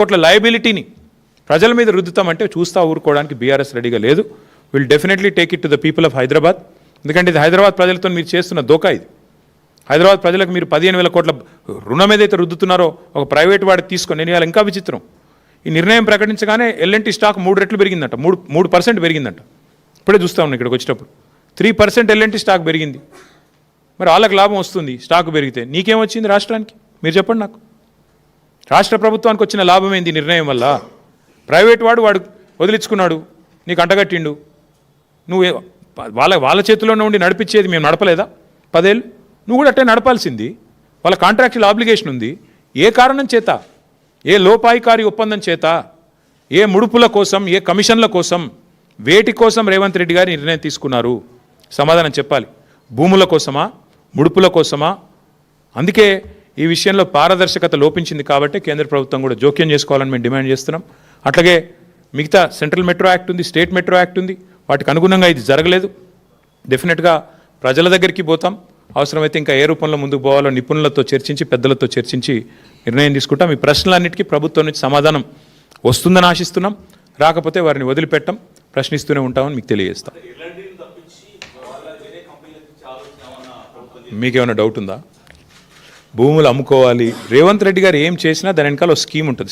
కోట్ల లయబిలిటీని ప్రజల మీద రుద్దుతామంటే చూస్తా ఊరుకోవడానికి బీఆర్ఎస్ రెడీగా లేదు. Will definitely take it to the people of Hyderabad. ఎందుకంటే ఇది హైదరాబాద్ ప్రజలతో మీరు చేస్తున్న దోకా. ఇది హైదరాబాద్ ప్రజలకు మీరు 15,000 కోట్ల రుణం ఏదైతే రుద్దుతున్నారో ఒక ప్రైవేట్ వాడికి తీసుకొని, నేను ఇవాళ ఇంకా విచిత్రం, ఈ నిర్ణయం ప్రకటించగానే ఎల్ఎన్టీ స్టాక్ 3 రెట్లు పెరిగిందంట, 3% పెరిగిందంట. ఇప్పుడే చూస్తా ఉన్నాను ఇక్కడికి వచ్చేటప్పుడు 3% ఎల్ఎన్టీ స్టాక్ పెరిగింది. మరి వాళ్ళకి లాభం వస్తుంది స్టాక్ పెరిగితే, నీకేమొచ్చింది రాష్ట్రానికి? మీరు చెప్పండి నాకు. రాష్ట్ర ప్రభుత్వానికి వచ్చిన లాభం ఏంది నిర్ణయం వల్ల? ప్రైవేట్ వాడు వదిలించుకున్నాడు, నీకు అంటగట్టిండు, నువ్వు వాళ్ళ చేతిలోనే ఉండి నడిపించేది మేము నడపలేదా 10 ఏళ్ళు? నువ్వు కూడా అట్టే నడపాల్సింది. వాళ్ళ కాంట్రాక్చువల్ ఆబ్లిగేషన్ ఉంది. ఏ కారణం చేత, ఏ లోపాయికారి ఒప్పందం చేత, ఏ ముడుపుల కోసం, ఏ కమిషన్ల కోసం, వేటి కోసం రేవంత్ రెడ్డి గారి నిర్ణయం తీసుకున్నారు? సమాధానం చెప్పాలి. భూముల కోసమా, ముడుపుల కోసమా? అందుకే ఈ విషయంలో పారదర్శకత లోపించింది కాబట్టి కేంద్ర ప్రభుత్వం కూడా జోక్యం చేసుకోవాలని మేము డిమాండ్ చేస్తున్నాం. అట్లాగే మిగతా సెంట్రల్ మెట్రో యాక్ట్ ఉంది, స్టేట్ మెట్రో యాక్ట్ ఉంది, వాటికి అనుగుణంగా ఇది జరగలేదు. డెఫినెట్గా ప్రజల దగ్గరికి పోతాం. అవసరమైతే ఇంకా ఏ రూపంలో ముందుకు పోవాలో నిపుణులతో చర్చించి, పెద్దలతో చర్చించి నిర్ణయం తీసుకుంటాం. ఈ ప్రశ్నలన్నిటికీ ప్రభుత్వం నుంచి సమాధానం వస్తుందని ఆశిస్తున్నాం. రాకపోతే వారిని వదిలిపెట్టం, ప్రశ్నిస్తూనే ఉంటామని మీకు తెలియజేస్తాం. మీకేమైనా డౌట్ ఉందా? భూములు అమ్ముకోవాలి, రేవంత్ రెడ్డి గారు ఏం చేసినా దాని వెనకాల ఒక స్కీమ్ ఉంటుంది.